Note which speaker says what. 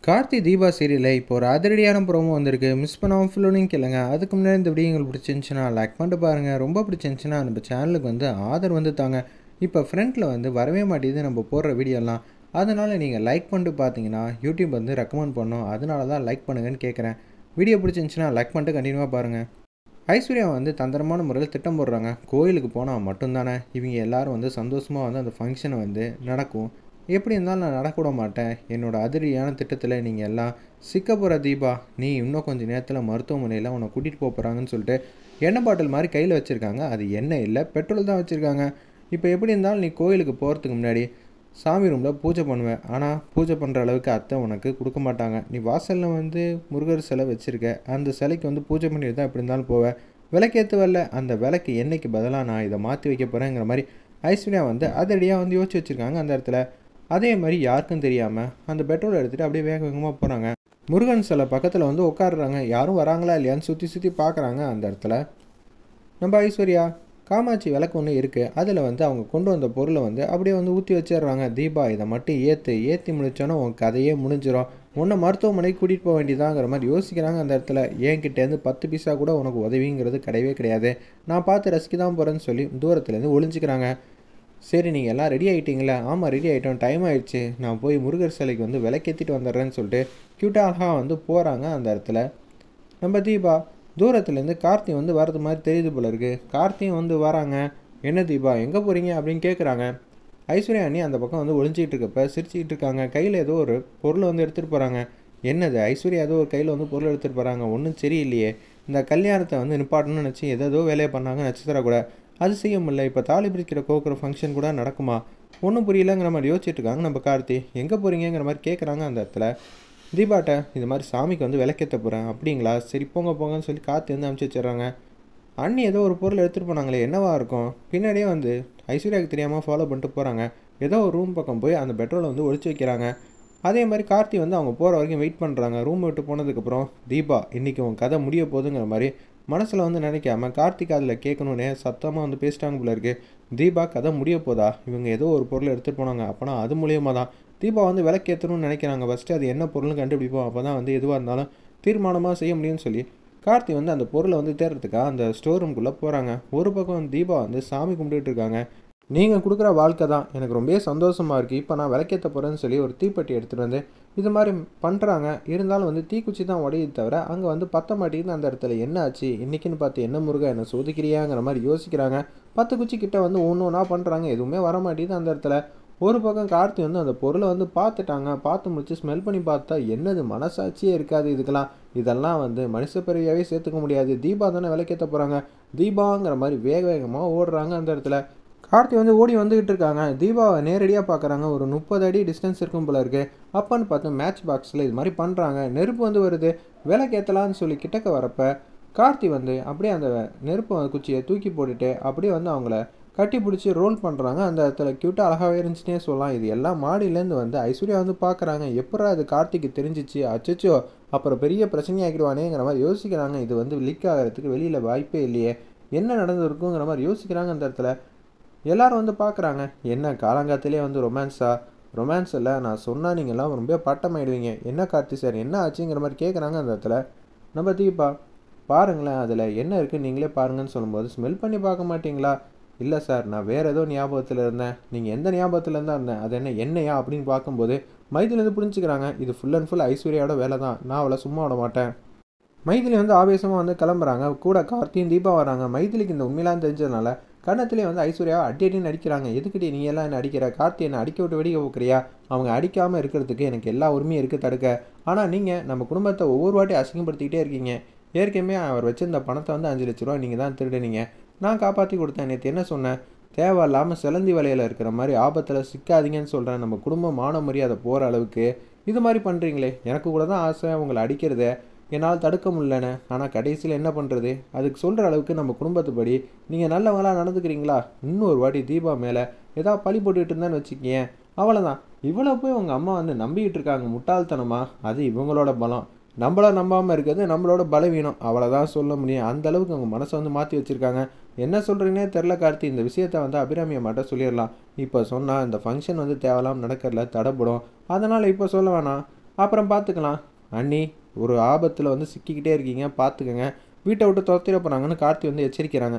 Speaker 1: கார்த்தி தீபா சீரியலில் இப்போ ஒரு அதிரடியான ப்ரோமோ வந்திருக்கு. மிஸ் பண்ணாமல் ஃபுல்லுன்னு கேளுங்க. அதுக்கு முன்னாடி இந்த வீடியோ உங்களுக்கு பிடிச்சிருந்துச்சுன்னா லைக் பண்ணிட்டு பாருங்கள். ரொம்ப பிடிச்சிருந்துச்சுன்னா நம்ம சேனலுக்கு வந்து ஆதரவு வந்து தாங்க. இப்போ ஃப்ரண்ட்டில் வந்து வரவே மாட்டேங்குது நம்ம போடுற வீடியோலாம். அதனால் நீங்கள் லைக் பண்ணிட்டு பார்த்தீங்கன்னா யூடியூப் வந்து ரெக்கமெண்ட் பண்ணோம். அதனால தான் லைக் பண்ணுங்கன்னு கேட்குறேன். வீடியோ பிடிச்சிருந்துச்சுன்னா லைக் பண்ணிட்டு கண்டினியூவாக பாருங்கள். ஐஸ்வர்யா வந்து தந்திரமான முறையில் திட்டம் போடுறாங்க. கோயிலுக்கு போனால் மட்டும்தானே இவங்க எல்லோரும் வந்து சந்தோஷமாக வந்து அந்த ஃபங்க்ஷனை வந்து நடக்கும். எப்படி இருந்தாலும் நான் நடக்கூட மாட்டேன். என்னோடய அதிரடியான திட்டத்தில் நீங்கள் எல்லாம் சிக்க போகிற தீபா, நீ இன்னும் கொஞ்சம் நேரத்தில் மருத்துவமனையில் உன்னை கூட்டிகிட்டு போகிறாங்கன்னு சொல்லிட்டு எண்ணெய் பாட்டில் மாதிரி கையில் வச்சுருக்காங்க. அது எண்ணெய் இல்லை, பெட்ரோல் தான் வச்சுருக்காங்க. இப்போ எப்படி இருந்தாலும் நீ கோயிலுக்கு போகிறதுக்கு முன்னாடி சாமி ரூமில் பூஜை பண்ணுவேன். ஆனால் பூஜை பண்ணுற அளவுக்கு அத்தை உனக்கு கொடுக்க மாட்டாங்க. நீ வாசலில் வந்து முருகர் சிலை வச்சுருக்க. அந்த சிலைக்கு வந்து பூஜை பண்ணிட்டு தான் எப்படி இருந்தாலும் போவேன். விளக்கேற்று வரல, அந்த விளக்கு எண்ணெய்க்கு பதிலாக நான் இதை மாற்றி வைக்க போகிறேங்கிற மாதிரி ஐஸ்வர்யா வந்து அதிரடியாக வந்து யோசிச்சு வச்சுருக்காங்க அந்த இடத்துல. அதே மாதிரி யாருக்கும் தெரியாமல் அந்த பெட்ரோல் எடுத்துகிட்டு அப்படியே வேக வேகமாக போகிறாங்க. முருகன் சிலை பக்கத்தில் வந்து உட்காடுறாங்க. யாரும் வராங்களா இல்லையான்னு சுற்றி சுற்றி பார்க்குறாங்க. அந்த இடத்துல நம்ம ஐஸ்வர்யா காமாட்சி விளக்கு ஒன்று இருக்குது. அதில் வந்து அவங்க கொண்டு வந்த பொருளை வந்து அப்படியே வந்து ஊற்றி வச்சிடுறாங்க. தீபா இதை மட்டும் ஏற்றி முடிச்சோன்னா உன் கதையே முடிஞ்சிடும். உன்னை மருத்துவமனைக்கு கூட்டிகிட்டு போக வேண்டியதாங்கிற மாதிரி யோசிக்கிறாங்க. அந்த இடத்துல என்கிட்டேருந்து 10 பைசா கூட உனக்கு உதவிங்கிறது கிடையவே கிடையாது. நான் பார்த்து ரசிக்க தான் போகிறேன்னு சொல்லி தூரத்துலேருந்து ஒளிஞ்சிக்கிறாங்க. சரி நீங்கள் எல்லாம் ரெடி ஆகிட்டீங்களா? ஆமாம் ரெடி ஆகிட்டோம், டைம் ஆகிடுச்சு, நான் போய் முருகர் சிலைக்கு வந்து விளக்கேற்றிட்டு வந்துடுறேன்னு சொல்லிட்டு க்யூட்டாக வந்து போகிறாங்க. அந்த இடத்துல நம்ம தீபா தூரத்துலேருந்து கார்த்தி வந்து வரது மாதிரி தெரியுது போல இருக்குது. கார்த்தியும் வந்து வராங்க. என்ன தீபா எங்கே போகிறீங்க அப்படின்னு கேட்குறாங்க. ஐஸ்வர்யா அண்ணி அந்த பக்கம் வந்து ஒளிஞ்சிக்கிட்டு இருக்கப்ப சிரிச்சிக்கிட்டு இருக்காங்க. கையில் ஏதோ ஒரு பொருளை வந்து எடுத்துகிட்டு போகிறாங்க. என்னது? ஐஸ்வர்யா ஏதோ ஒரு கையில் வந்து பொருள் எடுத்துகிட்டு போகிறாங்க. ஒன்றும் சரியில்லையே. இந்த கல்யாணத்தை வந்து நிப்பாட்டணும்னு நினச்சி ஏதோ வேலையை பண்ணாங்க நட்சத்திரம் கூட. அது செய்ய முடியல. இப்போ தாலி பிரிக்கிற கோக்குற ஃபங்க்ஷன் கூட நடக்குமா? ஒன்றும் புரியலங்கிற மாதிரி யோசிச்சுட்டு இருக்காங்க நம்ம கார்த்தி. எங்கே போகிறீங்கிற மாதிரி கேட்குறாங்க. அந்த இடத்துல தீபாட்ட இது மாதிரி சாமிக்கு வந்து விளக்கேற்ற போகிறேன். அப்படிங்களா? சரி போங்க போங்கன்னு சொல்லி கார்த்தி வந்து அனுப்பிச்சி வச்சிடறாங்க. அண்ணி ஏதோ ஒரு பொருள் எடுத்துகிட்டு போனாங்களே, என்னவா இருக்கும்? பின்னாடியே வந்து ஐஸ்வர்யாவுக்கு தெரியாமல் ஃபாலோ பண்ணிட்டு போகிறாங்க. ஏதோ ஒரு ரூம் பக்கம் போய் அந்த பெட்ரோலை வந்து ஒழிச்சு வைக்கிறாங்க. அதே மாதிரி கார்த்தி வந்து அவங்க போகிற வரைக்கும் வெயிட் பண்ணுறாங்க. ரூம் விட்டு போனதுக்கப்புறம் தீபா இன்றைக்கி உன் கதை முடிய போகுதுங்கிற மாதிரி மனசில் வந்து நினைக்காம கார்த்திக் அதில் கேட்கணுன்னே சத்தமாக வந்து பேசிட்டாங்க போல இருக்குது. தீபா கதை முடிய போதா? இவங்க ஏதோ ஒரு பொருளை எடுத்துகிட்டு போனாங்க. அப்போனா அது மூலியமாக தான் தீபா வந்து விளக்கேற்றணும்னு நினைக்கிறாங்க. ஃபஸ்ட்டு அது என்ன பொருள்னு கண்டுபிடிப்போம். அப்போ தான் வந்து எதுவாக இருந்தாலும் தீர்மானமாக செய்ய முடியும்னு சொல்லி கார்த்தி வந்து அந்த பொருளை வந்து தேடுறதுக்காக அந்த ஸ்டோர் ரூம்குள்ளே போகிறாங்க. ஒரு பக்கம் வந்து தீபா வந்து சாமி கும்பிட்டுட்டு இருக்காங்க. நீங்கள் கொடுக்குற வாழ்க்கை தான் எனக்கு ரொம்ப சந்தோஷமாக இருக்குது. இப்போ நான் விளக்கேற்ற போகிறேன்னு சொல்லி ஒரு தீப்பெட்டி எடுத்துகிட்டு வந்து இது மாதிரி பண்ணுறாங்க. இருந்தாலும் வந்து தீக்குச்சி தான் உடையுது தவிர அங்கே வந்து பற்ற மாட்டேங்குது. அந்த இடத்துல என்ன ஆச்சு இன்றைக்கின்னு பார்த்து? என்ன முருகா என்ன சோதிக்கிறியாங்கிற மாதிரி யோசிக்கிறாங்க. 10 குச்சி கிட்ட வந்து ஒன்று ஒன்றா பண்ணுறாங்க. எதுவுமே வர மாட்டேங்குது. அந்த இடத்துல ஒரு பக்கம் கார்த்தி வந்து அந்த பொருளை வந்து பார்த்துட்டாங்க. பார்த்து முடிச்சு ஸ்மெல் பண்ணி பார்த்தா என்னது மனசாட்சியே இருக்காது இதுக்கெல்லாம். இதெல்லாம் வந்து மனுஷ பிறவியாகவே சேர்த்துக்க முடியாது. தீபா தானே விளக்கேற்ற போகிறாங்க. தீபாங்கிற மாதிரி வேக வேகமாக ஓடுறாங்க. அந்த இடத்துல கார்த்தி வந்து ஓடி வந்துக்கிட்டு இருக்காங்க. தீபாவை நேரடியாக பார்க்குறாங்க. ஒரு 30 அடி டிஸ்டன்ஸ் இருக்கும் போல இருக்குது. அப்போன்னு பார்த்து மேட்ச் பாக்ஸில் இது மாதிரி பண்ணுறாங்க. நெருப்பு வந்து வருது. விளக்கேற்றலான்னு சொல்லி கிட்டக்க வரப்போ கார்த்தி வந்து அப்படியே அந்த நெருப்பு குச்சியை தூக்கி போட்டுட்டு அப்படியே வந்து அவங்கள கட்டி பிடிச்சி ரோல் பண்ணுறாங்க. அந்த இடத்துல க்யூட்டாக அழகாகவே இருந்துச்சுன்னே சொல்லலாம். இது எல்லாம் மாடியிலேருந்து வந்து ஐஸ்வர்யா வந்து பார்க்குறாங்க. எப்படா அது கார்த்திக்கு தெரிஞ்சிச்சு? அச்சச்சோ அப்புறம் பெரிய பிரச்சனையாக்கிடுவானேங்கிற மாதிரி யோசிக்கிறாங்க. இது வந்து லீக் ஆகிறதுக்கு வெளியில் வாய்ப்பே இல்லையே, என்ன நடந்திருக்குங்கிற மாதிரி யோசிக்கிறாங்க. அந்த இடத்துல எல்லோரும் வந்து பார்க்குறாங்க. என்ன காலங்காத்திலே வந்து ரொமான்ஸ் இல்லை, நான் சொன்னால் நீங்கள்லாம் ரொம்ப பட்டமாயிடுவீங்க. என்ன கார்த்தி சார் என்ன ஆச்சுங்கிற மாதிரி கேட்குறாங்க. அந்த இடத்துல நம்ம தீபா பாருங்களேன் அதில் என்ன இருக்குன்னு நீங்களே பாருங்கன்னு சொல்லும்போது ஸ்மெல் பண்ணி பார்க்க மாட்டிங்களா? இல்லை சார் நான் வேறு ஏதோ ஞாபகத்தில் இருந்தேன். நீங்கள் எந்த ஞாபகத்தில் இருந்தால் இருந்தேன்? அது என்ன எண்ணெயா அப்படின்னு பார்க்கும்போது மைதிலேருந்து புரிஞ்சுக்கிறாங்க. இது ஃபுல் அண்ட் ஃபுல் ஐஸ்வர்யாவோட வேலை தான். நான் அவளை சும்மா விட மாட்டேன். மைதிலி வந்து ஆவேசமாக வந்து கிளம்புறாங்க. கூட கார்த்தியும் தீபா வராங்க. மைதிலிக்கு இந்த உண்மையெல்லாம் தெரிஞ்சதுனால கன்னத்திலே வந்து ஐஸ்வர்யாவை அடின்னு அடிக்கிறாங்க. எதுக்கிட்டே நீ எல்லாம் என்ன அடிக்கிற? கார்த்தி என்னை அடிக்க விட்டு வெடிக்க போக்கிறியா? அவங்க அடிக்காமல் இருக்கிறதுக்கு எனக்கு எல்லா உரிமையும் இருக்குது தடுக்க. ஆனால் நீங்கள் நம்ம குடும்பத்தை ஒவ்வொரு வாட்டி அசிங்கப்படுத்திக்கிட்டே இருக்கீங்க. ஏற்கனவே அவர் வச்சிருந்த பணத்தை வந்து 5 லட்ச ரூபா நீங்கள் தான் திருடுனீங்க. நான் காப்பாற்றி கொடுத்தேன். நேற்று என்ன சொன்னேன்? தேவையில்லாமல் சிலந்தி வலையில் இருக்கிற மாதிரி ஆபத்தில் சிக்காதீங்கன்னு சொல்கிறேன். நம்ம குடும்பம் மான மரியாதை போகிற அளவுக்கு இது மாதிரி பண்ணுறீங்களே. எனக்கு கூட தான் ஆசை உங்களை அடிக்கிறத என்னால் தடுக்க முடியலன்னு. ஆனால் கடைசியில் என்ன பண்ணுறது? அதுக்கு சொல்கிற அளவுக்கு நம்ம குடும்பத்துப்படி நீங்கள் நல்லவங்களாக நடந்துக்கிறீங்களா? இன்னொரு வாட்டி தீபா மேலே ஏதாவது பழி போட்டுக்கிட்டு இருந்தேன்னு வச்சுக்கிங்க, அவ்வளோதான். இவ்வளோ போய் உங்கள் அம்மா வந்து நம்பிக்கிட்டு இருக்காங்க முட்டாள்தனமா. அது இவங்களோட பலம். நம்மள நம்பாமல் இருக்கிறது நம்மளோட பலவீனம். அவ்வளோதான் சொல்ல முடியும். அந்தளவுக்கு அவங்க மனசை வந்து மாற்றி வச்சுருக்காங்க. என்ன சொல்கிறீங்கன்னே தெரில கார்த்தி. இந்த விஷயத்த வந்து அபிராமியை மட்டும் சொல்லிடலாம். இப்போ சொன்னால் இந்த ஃபங்க்ஷன் வந்து தேவலாம் நடக்கிறதுல தடைப்படும். அதனால் இப்போ சொல்ல வேணாம். அப்புறம் பார்த்துக்கலாம். அண்ணி ஒரு ஆபத்தில் வந்து சிக்கிக்கிட்டே இருக்கீங்க பார்த்துக்கங்க. வீட்டை விட்டு துரத்திட போகிறாங்கன்னு கார்த்தி வந்து எச்சரிக்கிறாங்க.